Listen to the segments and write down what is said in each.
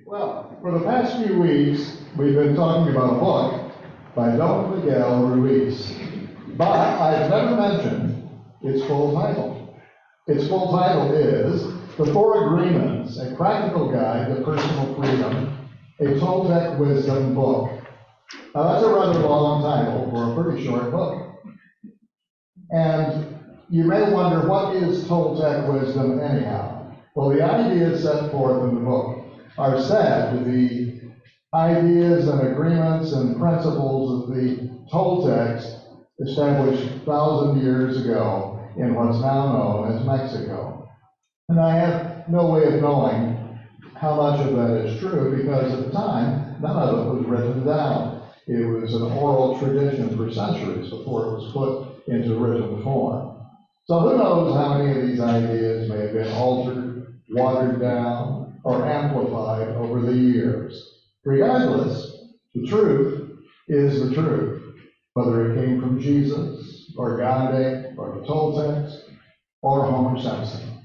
Well, for the past few weeks, we've been talking about a book by Don Miguel Ruiz, but I've never mentioned its full title. Its full title is The Four Agreements, a Practical Guide to Personal Freedom, a Toltec Wisdom Book. Now, that's a rather long title for a pretty short book. And you may wonder, what is Toltec wisdom anyhow? Well, the ideas set forth in the book are said to be ideas and agreements and principles of the Toltecs established 1,000 years ago in what's now known as Mexico. And I have no way of knowing how much of that is true, because at the time, none of it was written down. It was an oral tradition for centuries before it was put into written form. So who knows how many of these ideas may have been altered, watered down, or amplified over the years. Regardless, the truth is the truth, whether it came from Jesus, or Gandhi, or the Toltecs, or Homer Simpson.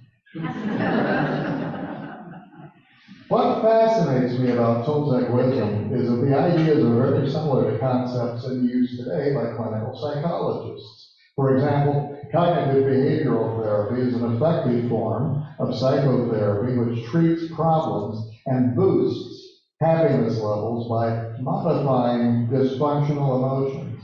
What fascinates me about Toltec wisdom is that the ideas are very similar to concepts in use today by clinical psychologists. For example, cognitive behavioral therapy is an effective form of psychotherapy which treats problems and boosts happiness levels by modifying dysfunctional emotions,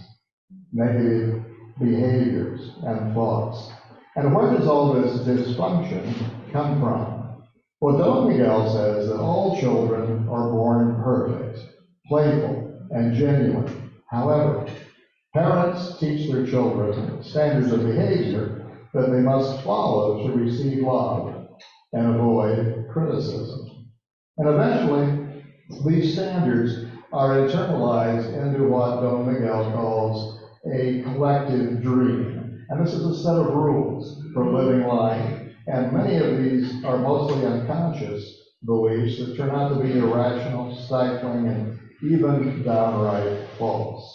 negative behaviors, and thoughts. And where does all this dysfunction come from? Well, Don Miguel says that all children are born perfect, playful, and genuine. However, parents teach their children standards of behavior that they must follow to receive love and avoid criticism. And eventually, these standards are internalized into what Don Miguel calls a collective dream. And this is a set of rules for living life. And many of these are mostly unconscious beliefs that turn out to be irrational, stifling, and even downright false.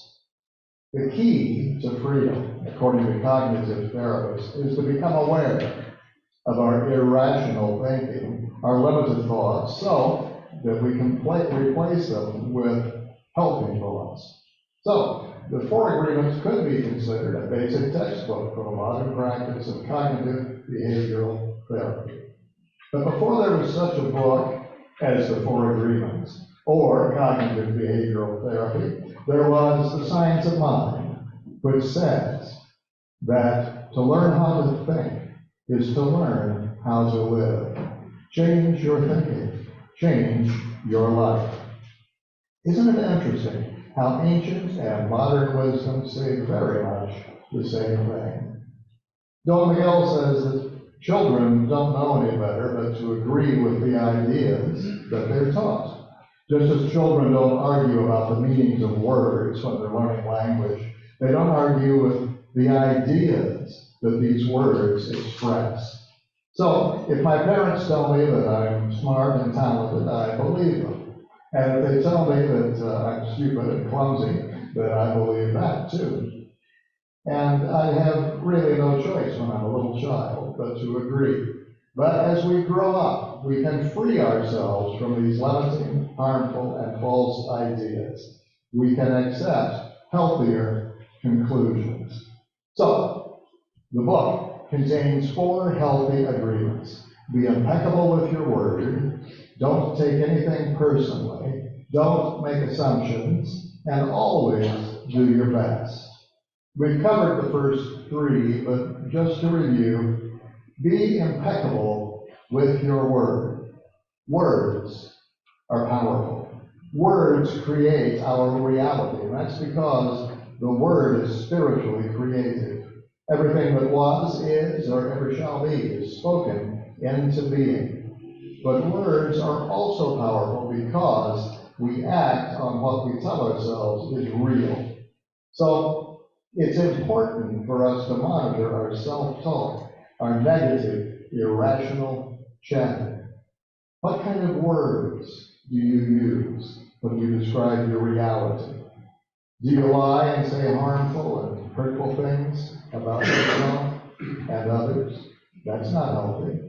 The key to freedom, according to cognitive therapists, is to become aware of our irrational thinking, our limited thoughts, so that we can replace them with healthy thoughts. So, the Four Agreements could be considered a basic textbook for the modern practice of cognitive behavioral therapy. But before there was such a book as the Four Agreements or cognitive behavioral therapy, there was the science of mind, which says that to learn how to think is to learn how to live. Change your thinking, change your life. Isn't it interesting how ancient and modern wisdom say very much the same thing? Don Miguel says that children don't know any better but to agree with the ideas that they're taught. Just as children don't argue about the meanings of words when they're learning language, they don't argue with the ideas that these words express. So, if my parents tell me that I'm smart and talented, I believe them. And if they tell me that I'm stupid and clumsy, then I believe that too. And I have really no choice when I'm a little child but to agree. But as we grow up, we can free ourselves from these limiting, harmful, and false ideas. We can accept healthier conclusions. So, the book contains 4 healthy agreements. Be impeccable with your word. Don't take anything personally. Don't make assumptions. And always do your best. We've covered the first 3, but just to review, be impeccable with your word. Words are powerful. Words create our reality, and that's because the word is spiritually creative. Everything that was, is, or ever shall be is spoken into being. But words are also powerful because we act on what we tell ourselves is real. So it's important for us to monitor our self-talk, our negative, irrational chatter. What kind of words do you use when you describe your reality? Do you lie and say harmful and hurtful things about yourself and others? That's not healthy.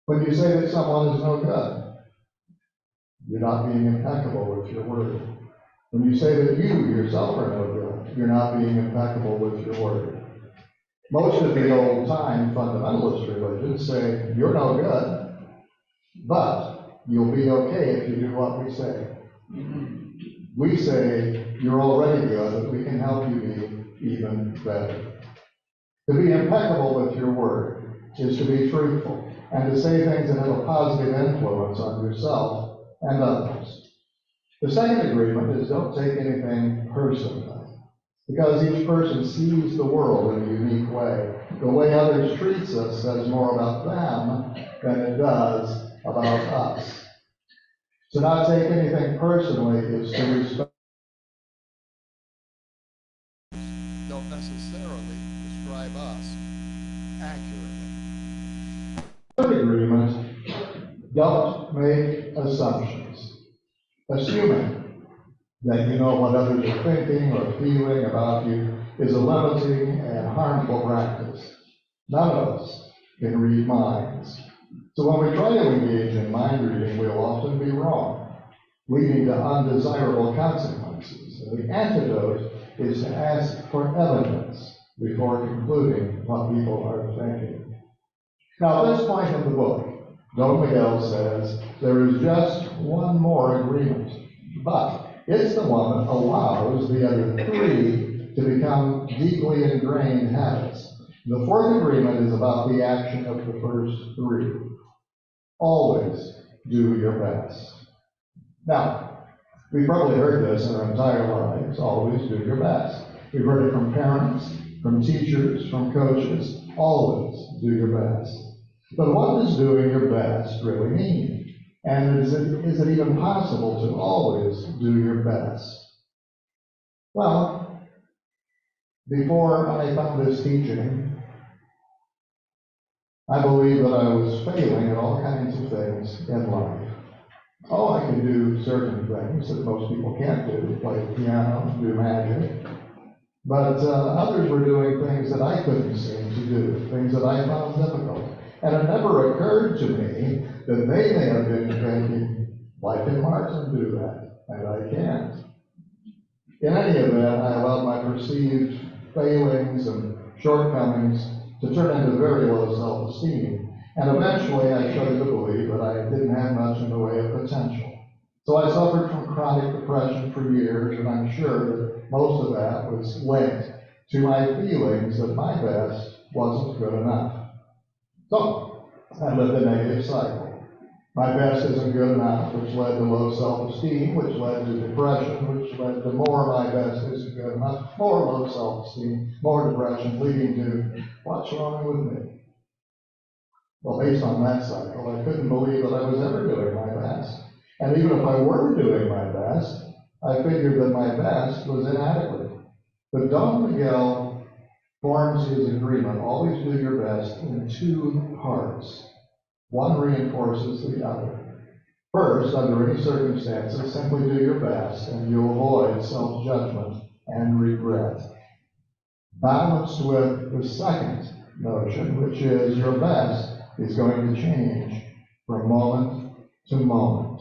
When you say that someone is no good, you're not being impeccable with your word. When you say that you yourself are no good, you're not being impeccable with your word. Most of the old-time fundamentalist religions say, you're no good, but you'll be okay if you do what we say. We say, you're already good, but we can help you be even better. To be impeccable with your word is to be truthful and to say things that have a positive influence on yourself and others. The second agreement is don't take anything personally, because each person sees the world in a unique way. The way others treat us says more about them than it does about us. To not take anything personally is to respect. Don't necessarily describe us accurately. Third agreement, don't make assumptions. Assuming that you know what others are thinking or feeling about you is a limiting and harmful practice. None of us can read minds. So when we try to engage in mind reading, we'll often be wrong, leading to undesirable consequences. And the antidote is to ask for evidence before concluding what people are thinking. Now, at this point in the book, Don Miguel says there is just one more agreement, but it's the one that allows the other three to become deeply ingrained habits. The fourth agreement is about the action of the first three. Always do your best. Now, we've probably heard this in our entire lives, always do your best. We've heard it from parents, from teachers, from coaches, always do your best. But what does doing your best really mean? And is it even possible to always do your best? Well, before I found this teaching, I believed that I was failing at all kinds of things in life. Oh, I can do certain things that most people can't do, play the piano, do magic. But others were doing things that I couldn't seem to do, things that I found difficult. And it never occurred to me that they may have been thinking, why can Martin do that? And I can't. In any event, I allowed my perceived failings and shortcomings to turn into very low self-esteem. And eventually I started to believe that I didn't have much in the way of potential. So I suffered from chronic depression for years, and I'm sure that most of that was linked to my feelings that my best wasn't good enough. So I lived a negative cycle. My best isn't good enough, which led to low self-esteem, which led to depression, which led to more my best isn't good enough, more low self-esteem, more depression, leading to what's wrong with me? Well, based on that cycle, I couldn't believe that I was ever doing my best. And even if I were doing my best, I figured that my best was inadequate. But Don Miguel forms his agreement, always do your best, in two parts. One reinforces the other. First, under any circumstances, simply do your best, and you'll avoid self-judgment and regret. Balanced with the second notion, which is your best is going to change from moment to moment.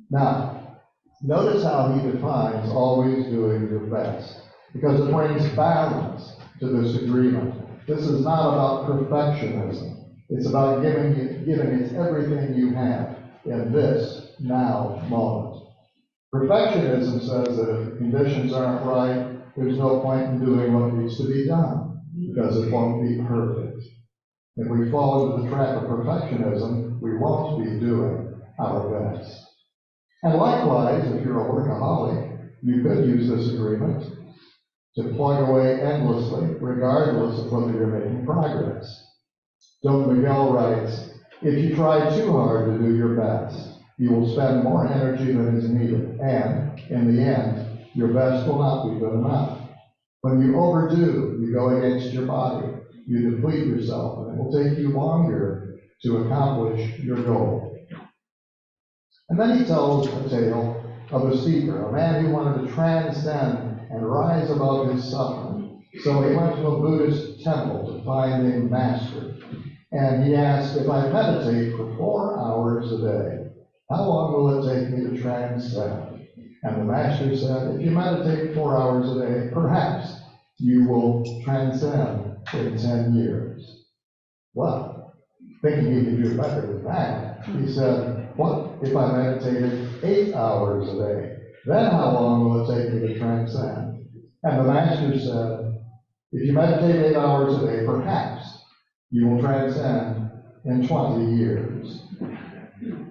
Now, notice how he defines always doing your best, because it brings balance to this agreement. This is not about perfectionism. It's about giving it everything you have in this now moment. Perfectionism says that if the conditions aren't right, there's no point in doing what needs to be done, because it won't be perfect. If we fall into the trap of perfectionism, we won't be doing our best. And likewise, if you're a workaholic, you could use this agreement to plug away endlessly, regardless of whether you're making progress. Don Miguel writes, if you try too hard to do your best, you will spend more energy than is needed, and in the end, your best will not be good enough. When you overdo, you go against your body, you deplete yourself, and it will take you longer to accomplish your goal. And then he tells a tale of a seeker, a man who wanted to transcend and rise above his suffering. So he went to a Buddhist temple to find a master. And he asked, if I meditate for 4 hours a day, How long will it take me to transcend? And the master said, if you meditate 4 hours a day, perhaps you will transcend in 10 years. Well, thinking he could do better than that, he said, what if I meditated 8 hours a day? Then how long will it take me to transcend? And the master said, if you meditate 8 hours a day, perhaps you will transcend in 20 years.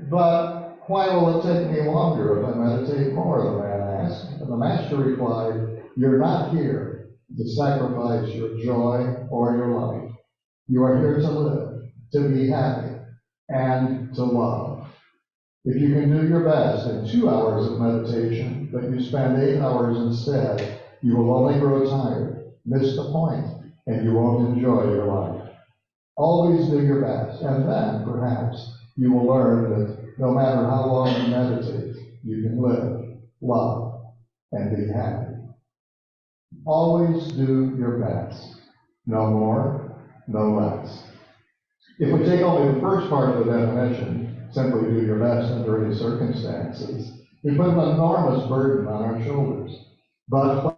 But why will it take me longer if I meditate more? The man asked. And the master replied, you're not here to sacrifice your joy or your life. You are here to live, to be happy, and to love. If you can do your best in 2 hours of meditation, but you spend 8 hours instead, you will only grow tired, miss the point, and you won't enjoy your life. Always do your best, and then, perhaps, you will learn that no matter how long you meditate, you can live, love, and be happy. Always do your best. No more, no less. If we take only the first part of the definition, simply do your best under any circumstances, we put an enormous burden on our shoulders. But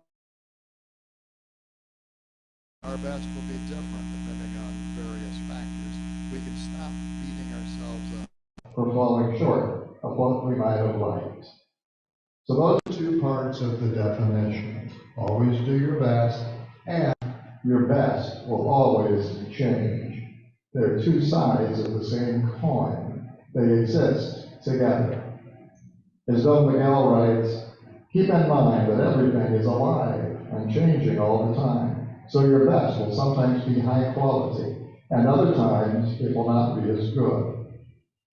our best will be different depending on various factors. We can stop beating ourselves up for falling short of what we might have liked. So those are two parts of the definition. Always do your best, and your best will always change. They're two sides of the same coin. They exist together. As Don Miguel writes, keep in mind that everything is alive and changing all the time. So your best will sometimes be high quality, and other times it will not be as good.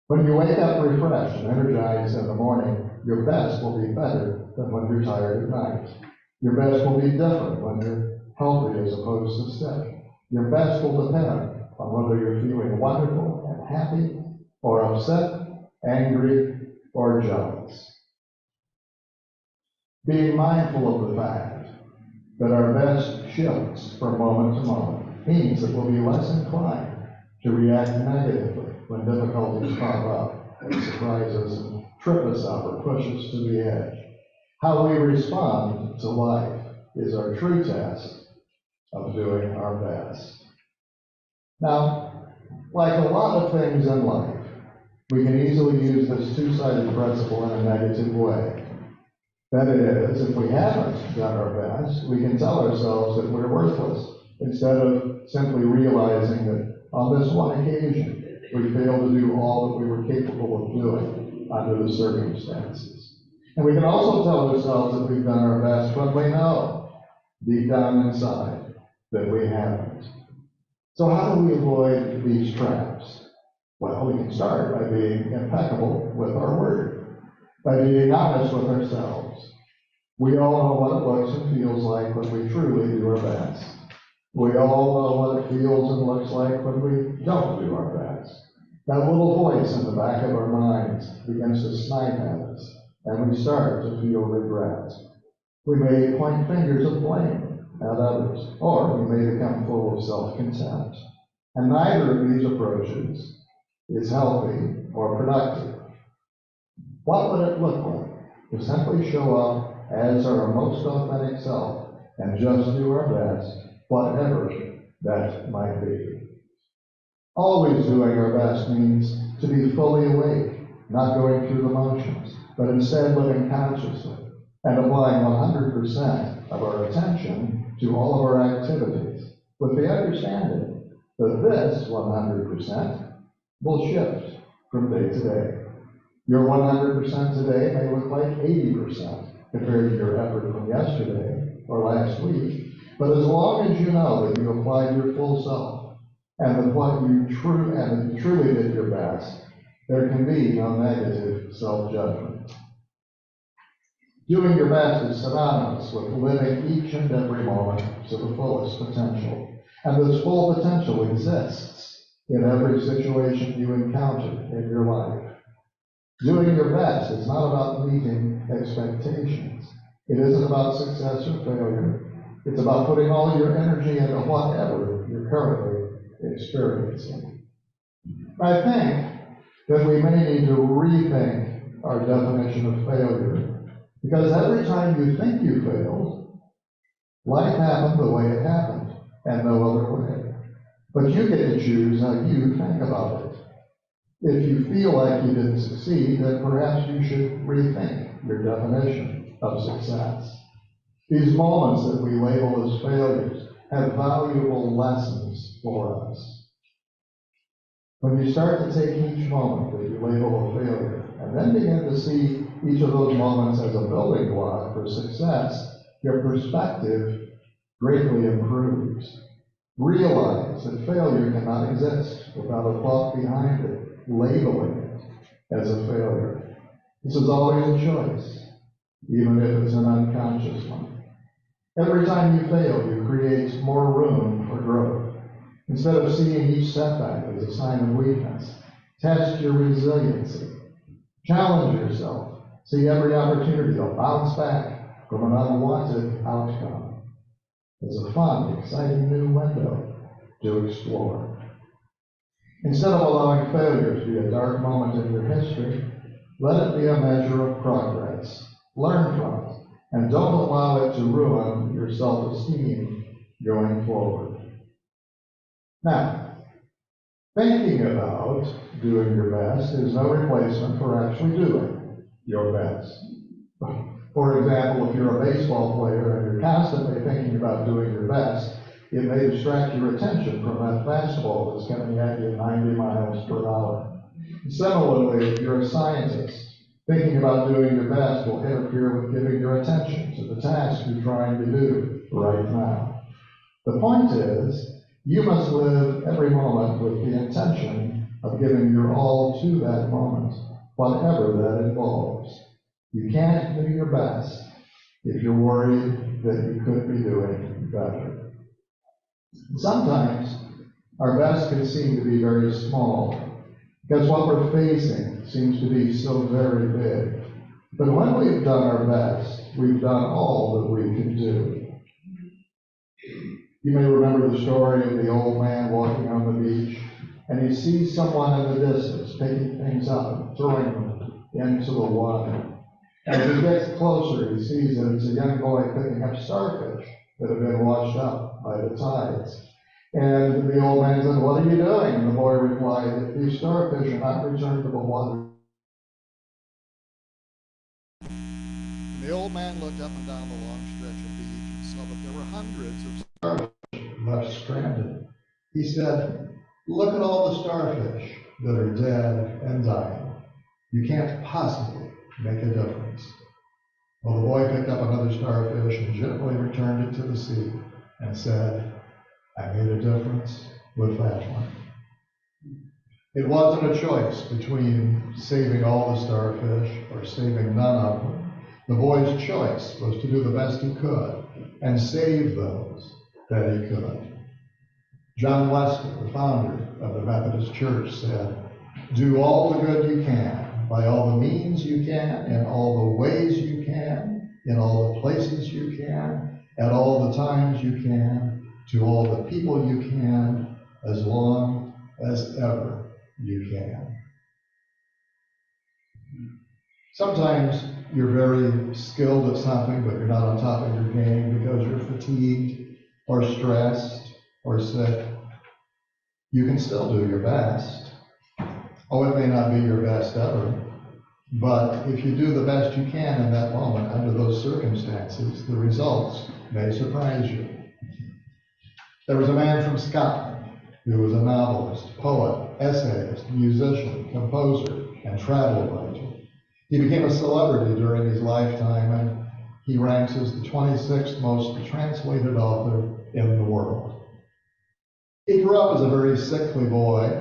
When you wake up refreshed and energized in the morning, your best will be better than when you're tired at night. Your best will be different when you're healthy as opposed to sick. Your best will depend on whether you're feeling wonderful and happy, or upset, angry, or jealous. Being mindful of the fact that our best shifts from moment to moment means that we'll be less inclined to react negatively when difficulties pop up and surprise us and trip us up or push us to the edge. How we respond to life is our true test of doing our best. Now, like a lot of things in life, we can easily use this two-sided principle in a negative way. That is, if we haven't done our best, we can tell ourselves that we're worthless, instead of simply realizing that on this one occasion, we failed to do all that we were capable of doing under the circumstances. And we can also tell ourselves that we've done our best, but we know, deep down inside, that we haven't. So how do we avoid these traps? Well, we can start by being impeccable with our word, by being honest with ourselves. We all know what it looks and feels like when we truly do our best. We all know what it feels and looks like when we don't do our best. That little voice in the back of our minds begins to snipe at us, and we start to feel regret. We may point fingers of blame at others, or we may become full of self-contempt. And neither of these approaches is healthy or productive. What would it look like to simply show up as our most authentic self and just do our best, whatever that might be? Always doing our best means to be fully awake, not going through the motions, but instead living consciously and applying 100% of our attention to all of our activities, with the understanding that this 100% will shift from day to day. Your 100% today may look like 80% compared to your effort from yesterday or last week, but as long as you know that you applied your full self and that what you truly did your best, there can be no negative self-judgment. Doing your best is synonymous with living each and every moment to the fullest potential. And this full potential exists in every situation you encounter in your life. Doing your best is not about meeting expectations. It isn't about success or failure. It's about putting all your energy into whatever you're currently experiencing. I think that we may need to rethink our definition of failure, because every time you think you failed, life happened the way it happened, and no other way. But you get to choose how you think about it. If you feel like you didn't succeed, then perhaps you should rethink your definition of success. These moments that we label as failures have valuable lessons for us. When you start to take each moment that you label a failure, and then begin to see each of those moments as a building block for success, your perspective greatly improves. Realize that failure cannot exist without a thought behind it, labeling it as a failure. This is always a choice, even if it's an unconscious one. Every time you fail, you create more room for growth. Instead of seeing each setback as a sign of weakness, test your resiliency. Challenge yourself. See every opportunity to bounce back from an unwanted outcome as a fun, exciting new window to explore. Instead of allowing failure to be a dark moment in your history, let it be a measure of progress. Learn from it, and don't allow it to ruin your self-esteem going forward. Now, thinking about doing your best is no replacement for actually doing your best. For example, if you're a baseball player and you're constantly thinking about doing your best, it may distract your attention from that fastball that's coming at you at 90 miles per hour. Similarly, if you're a scientist, thinking about doing your best will interfere with giving your attention to the task you're trying to do right now. The point is, you must live every moment with the intention of giving your all to that moment, whatever that involves. You can't do your best if you're worried that you could be doing better. Sometimes our best can seem to be very small, because what we're facing seems to be so very big. But when we've done our best, we've done all that we can do. You may remember the story of the old man walking on the beach, and he sees someone in the distance picking things up and throwing them into the water. As he gets closer, he sees that it's a young boy picking up starfish that have been washed up by the tides. And the old man said, "What are you doing?" And the boy replied, "If these starfish are not returned to the water." And the old man looked up and down the long stretch of beach and saw that there were hundreds of starfish left stranded. He said, "Look at all the starfish that are dead and dying. You can't possibly make a difference." Well, the boy picked up another starfish and gently returned it to the sea and said, "I made a difference with that one." It wasn't a choice between saving all the starfish or saving none of them. The boy's choice was to do the best he could and save those that he could. John Wesley, the founder of the Methodist Church, said, "Do all the good you can, by all the means you can, in all the ways you can, in all the places you can, at all the times you can, to all the people you can, as long as ever you can." Sometimes you're very skilled at something, but you're not on top of your game because you're fatigued or stressed or sick. You can still do your best. Oh, it may not be your best ever, but if you do the best you can in that moment under those circumstances, the results may surprise you. There was a man from Scotland who was a novelist, poet, essayist, musician, composer, and travel writer. He became a celebrity during his lifetime, and he ranks as the 26th most translated author in the world. He grew up as a very sickly boy.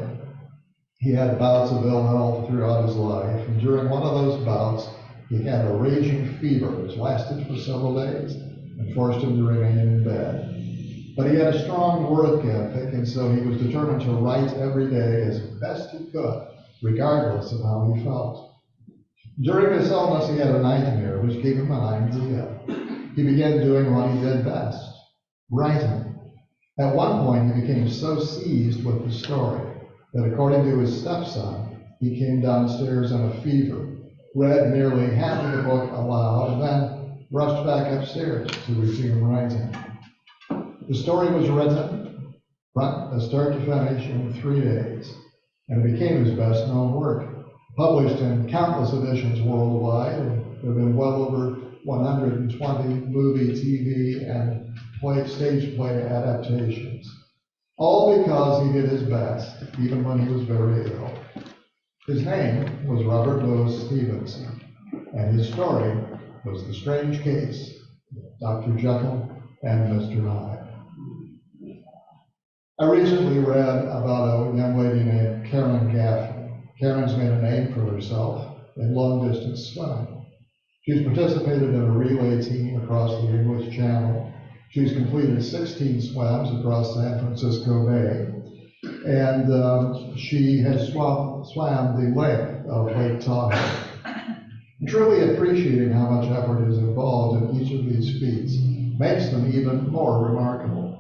He had bouts of ill health throughout his life, and during one of those bouts, he had a raging fever which lasted for several days and forced him to remain in bed. But he had a strong work ethic, and so he was determined to write every day as best he could, regardless of how he felt. During his illness, he had a nightmare which gave him an idea. He began doing what he did best, writing. At one point, he became so seized with the story that, according to his stepson, he came downstairs in a fever read nearly half of the book aloud, and then rushed back upstairs to resume writing. The story was written from start to finish in 3 days, and it became his best-known work. Published in countless editions worldwide, and there have been well over 120 movie, TV, and stage play adaptations. All because he did his best, even when he was very ill. His name was Robert Louis Stevenson, and his story was The Strange Case of Dr. Jekyll and Mr. Hyde. I recently read about a young lady named Karen Gaffney. Karen's made a name for herself in long-distance swimming. She's participated in a relay team across the English Channel. She's completed 16 swims across San Francisco Bay. And she has swam the length of Lake Tahoe. Truly appreciating how much effort is involved in each of these feats makes them even more remarkable.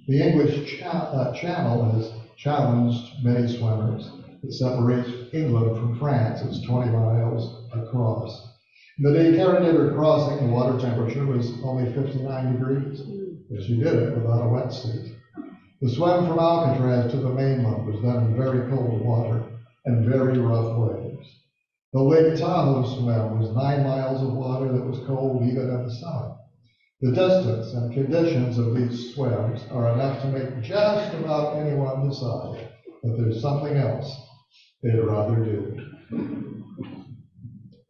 The English Channel has challenged many swimmers. It separates England from France. It's 20 miles across. The day Karen did her crossing, the water temperature was only 59 degrees, and she did it without a wetsuit. The swim from Alcatraz to the mainland was done in very cold water and very rough waves. The Lake Tahoe swim was 9 miles of water that was cold even in the summer. The distance and conditions of these swims are enough to make just about anyone decide that there's something else they'd rather do.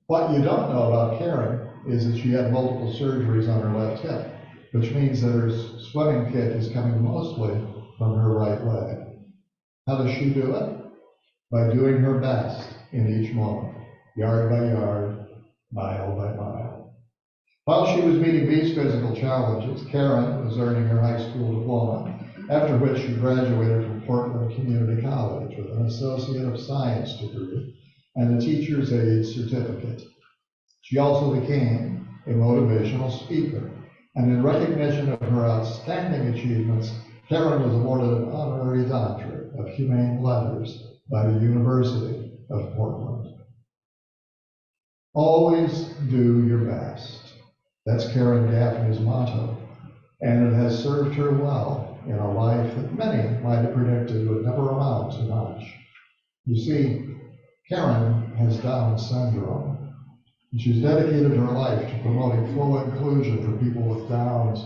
What you don't know about Karen is that she had multiple surgeries on her left hip, which means that her swimming kick is coming mostly from her right leg. How does she do it? By doing her best in each moment, yard by yard, mile by mile. While she was meeting these physical challenges, Karen was earning her high school diploma, after which she graduated from Portland Community College with an Associate of Science degree and a teacher's aide certificate. She also became a motivational speaker, and in recognition of her outstanding achievements, Karen was awarded an honorary doctorate of humane letters by the University of Portland. Always do your best. That's Karen Gaffney's motto, and it has served her well in a life that many might have predicted would never amount to much. You see, Karen has Down syndrome, and she's dedicated her life to promoting full inclusion for people with Downs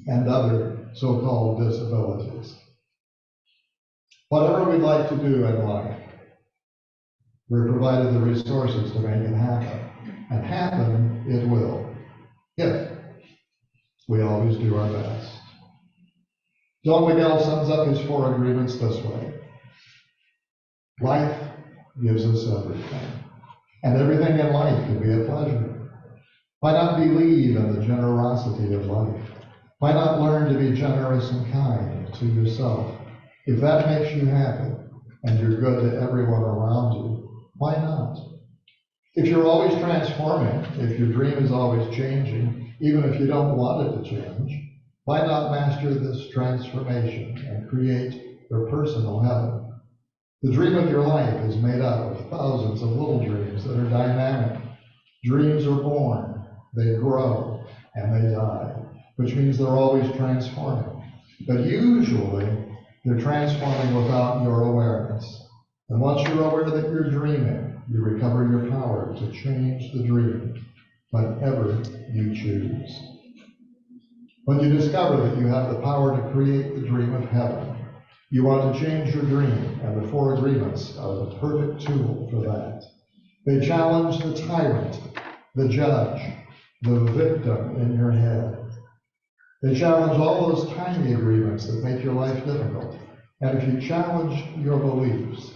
and other so-called disabilities. Whatever we'd like to do in life, we're provided the resources to make it happen, and happen it will, if we always do our best. Don Miguel sums up his 4 agreements this way. Life gives us everything, and everything in life can be a pleasure. Why not believe in the generosity of life? Why not learn to be generous and kind to yourself? If that makes you happy and you're good to everyone around you, why not? If you're always transforming, if your dream is always changing, even if you don't want it to change, why not master this transformation and create your personal heaven? The dream of your life is made up of thousands of little dreams that are dynamic. Dreams are born, they grow, and they die, which means they're always transforming. But usually, they're transforming without your awareness. And once you're aware that you're dreaming, you recover your power to change the dream whenever you choose. When you discover that you have the power to create the dream of heaven, you want to change your dream, and the 4 agreements are the perfect tool for that. They challenge the tyrant, the judge, the victim in your head. They challenge all those tiny agreements that make your life difficult. And if you challenge your beliefs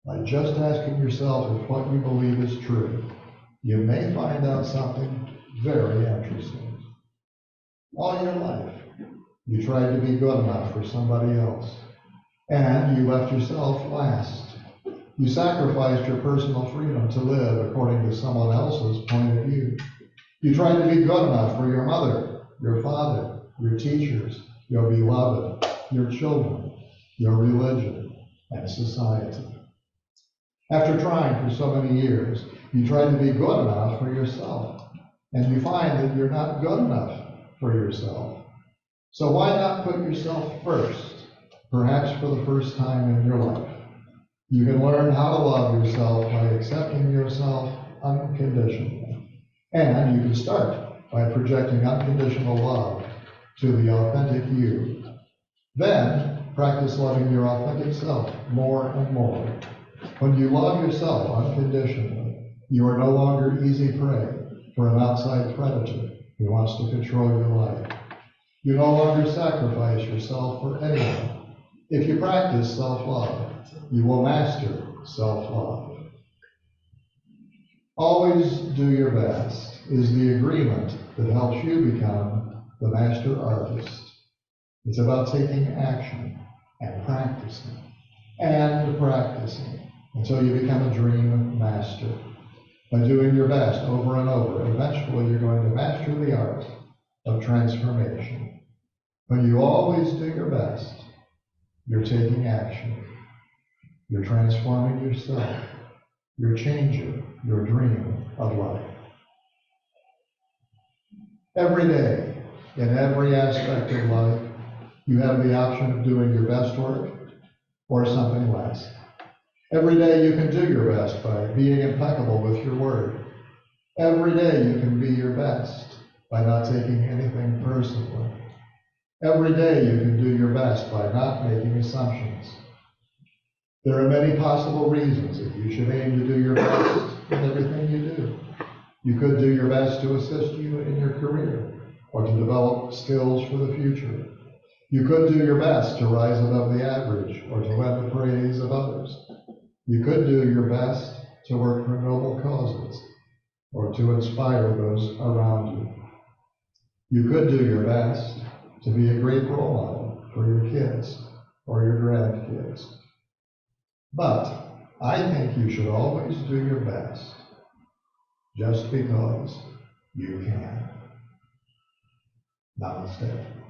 by just asking yourself if what you believe is true, you may find out something very interesting. All your life, you tried to be good enough for somebody else, and you left yourself last. You sacrificed your personal freedom to live according to someone else's point of view. You tried to be good enough for your mother, your father, your teachers, your beloved, your children, your religion, and society. After trying for so many years, you try to be good enough for yourself, and you find that you're not good enough for yourself. So why not put yourself first, perhaps for the first time in your life? You can learn how to love yourself by accepting yourself unconditionally. And you can start by projecting unconditional love to the authentic you. Then practice loving your authentic self more and more. When you love yourself unconditionally, you are no longer easy prey for an outside predator who wants to control your life. You no longer sacrifice yourself for anyone. If you practice self-love, you will master self-love. Always do your best is the agreement that helps you become the master artist. It's about taking action and practicing until you become a dream master. By doing your best over and over, eventually you're going to master the art of transformation. When you always do your best, you're taking action. You're transforming yourself. You're changing your dream of life. Every day, in every aspect of life, you have the option of doing your best work or something less. Every day you can do your best by being impeccable with your word. Every day you can be your best by not taking anything personally. Every day you can do your best by not making assumptions. There are many possible reasons that you should aim to do your best in everything you do. You could do your best to assist you in your career or to develop skills for the future. You could do your best to rise above the average or to win the praise of others. You could do your best to work for noble causes or to inspire those around you. You could do your best to be a great role model for your kids or your grandkids. But I think you should always do your best just because you can. Namaste.